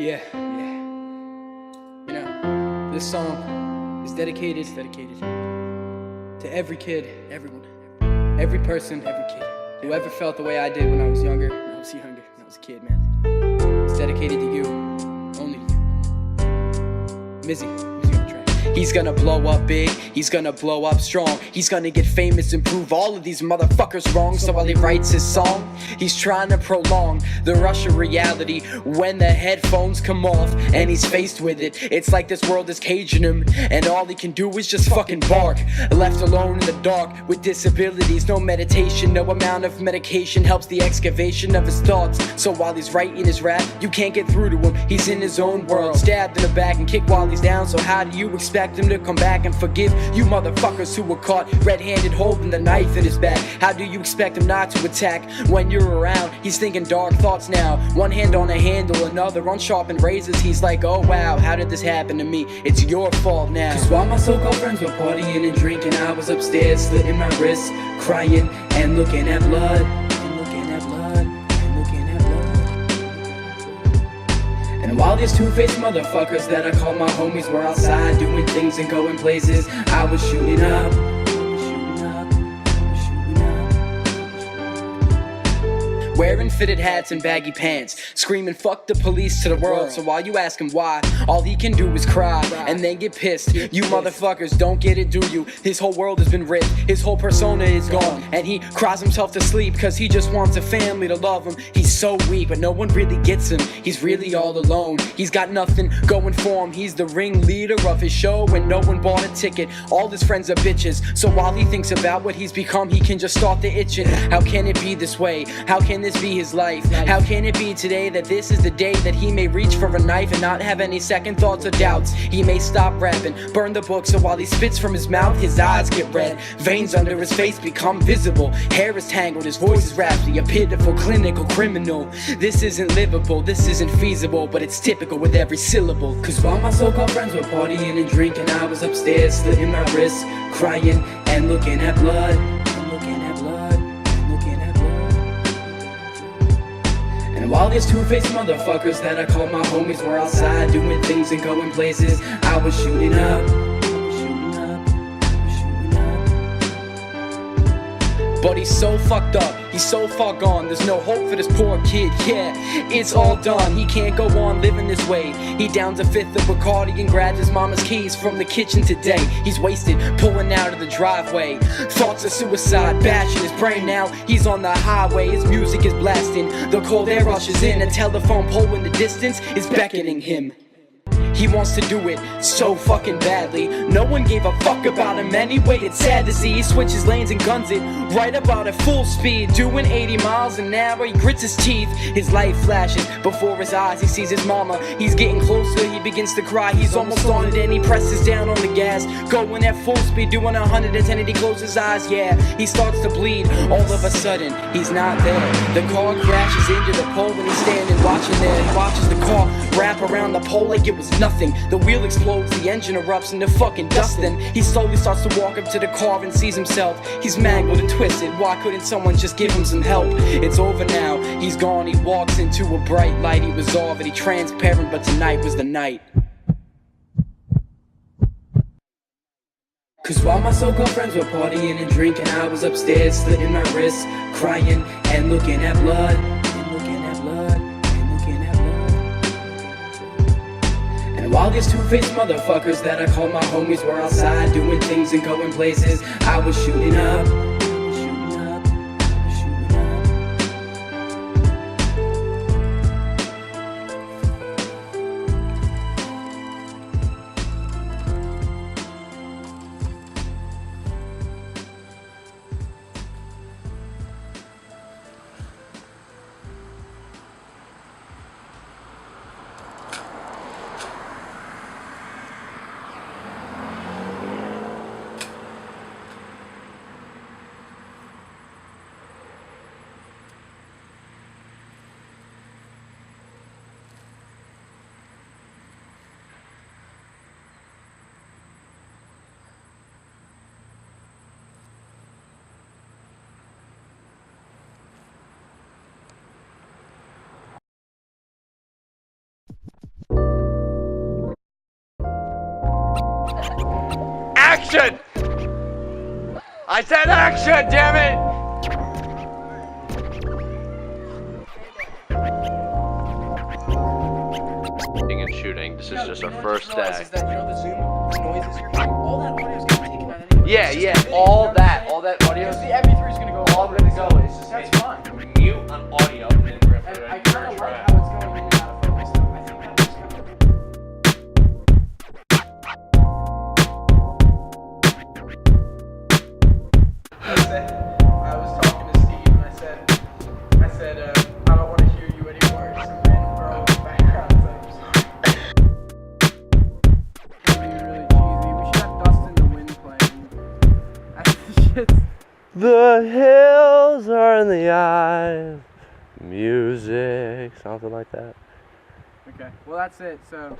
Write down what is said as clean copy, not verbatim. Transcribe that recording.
Yeah. You know, this song is dedicated to every kid, everyone, every person, every kid. Whoever felt the way I did when I was younger, when I was a kid, man. It's dedicated to you, only to you. Mizzy on the track. He's gonna blow up big, he's gonna blow up strong. He's gonna get famous and prove all of these motherfuckers wrong. So while he writes his song, he's trying to prolong the rush of reality. When the headphones come off and he's faced with it, it's like this world is caging him, and all he can do is just fucking bark. Left alone in the dark with disabilities, no meditation, no amount of medication helps the excavation of his thoughts. So while he's writing his rap, you can't get through to him. He's in his own world, stabbed in the back and kicked while he's down. So how do you expect him to come back and forgive you motherfuckers who were caught red-handed holding the knife in his back? How do you expect him not to attack when you're around? He's thinking dark thoughts now, one hand on a handle, another on sharpened razors. He's like, oh wow, how did this happen to me? It's your fault now. Cause while my so-called friends were partying and drinking, I was upstairs slitting my wrists, crying and looking at blood. And while these two-faced motherfuckers that I call my homies were outside doing things and going places, I was shooting up. Wearing fitted hats and baggy pants, screaming fuck the police to the world. So while you ask him why, all he can do is cry and then get pissed. You motherfuckers don't get it, do you? His whole world has been ripped, his whole persona is gone, and he cries himself to sleep cause he just wants a family to love him. He's so weak but no one really gets him, he's really all alone. He's got nothing going for him, he's the ringleader of his show and no one bought a ticket. All his friends are bitches, so while he thinks about what he's become, he can just start the itching. How can it be this way? How can this be his life? How can it be today that this is the day that he may reach for a knife and not have any second thoughts or doubts? He may stop rapping, burn the book, so while he spits from his mouth, his eyes get red, veins under his face become visible, hair is tangled, his voice is raspy, a pitiful clinical criminal. This isn't livable, this isn't feasible, but it's typical with every syllable. Cause while my so-called friends were partying and drinking, I was upstairs slitting my wrists, crying and looking at blood. And while these two-faced motherfuckers that I call my homies were outside doing things and going places, I was shooting up. But he's so fucked up, he's so far gone, there's no hope for this poor kid, yeah, it's all done. He can't go on living this way. He downs a fifth of Bacardi and grabs his mama's keys from the kitchen today. He's wasted, pulling out of the driveway, thoughts of suicide bashing his brain. Now he's on the highway, his music is blasting, the cold air rushes in, a telephone pole in the distance is beckoning him. He wants to do it so fucking badly. No one gave a fuck about him anyway. It's sad to see he switches lanes and guns it right about at full speed, doing 80 miles an hour. He grits his teeth, his life flashes before his eyes. He sees his mama, he's getting closer, he begins to cry. He's almost on it and he presses down on the gas, going at full speed, doing 110 and he closes his eyes. Yeah, he starts to bleed. All of a sudden, he's not there. The car crashes into the pole and he's standing watching there. He watches the car wrap around the pole like it was nothing. The wheel explodes, the engine erupts into fucking dust. Then he slowly starts to walk up to the car and sees himself. He's mangled and twisted, why couldn't someone just give him some help? It's over now, he's gone, he walks into a bright light. He was already transparent, but tonight was the night. Cause while my so-called friends were partying and drinking, I was upstairs slitting my wrists, crying and looking at blood. And while these two-faced motherfuckers that I call my homies were outside doing things and going places, I was shooting up. action! I said action, damn it! And shooting. This is just our first day. Is that, you know, the Zoom noises you're hearing? All that audio is getting taken out anyway. Yeah, all that audio. The MP3 is gonna go. All gonna go. It's just that's fine. Mute on audio and then we're gonna put it I in kind of like how it's going in and out of focus. Though. I think that looks kind of. I was talking to Steve and I said, I don't want to hear you anymore. Some random girl in the background. It's like, really cheesy. We should have Dust in the Wind playing. That's the shit. The hills are in the eyes. Music, something like that. Okay, well that's it. So.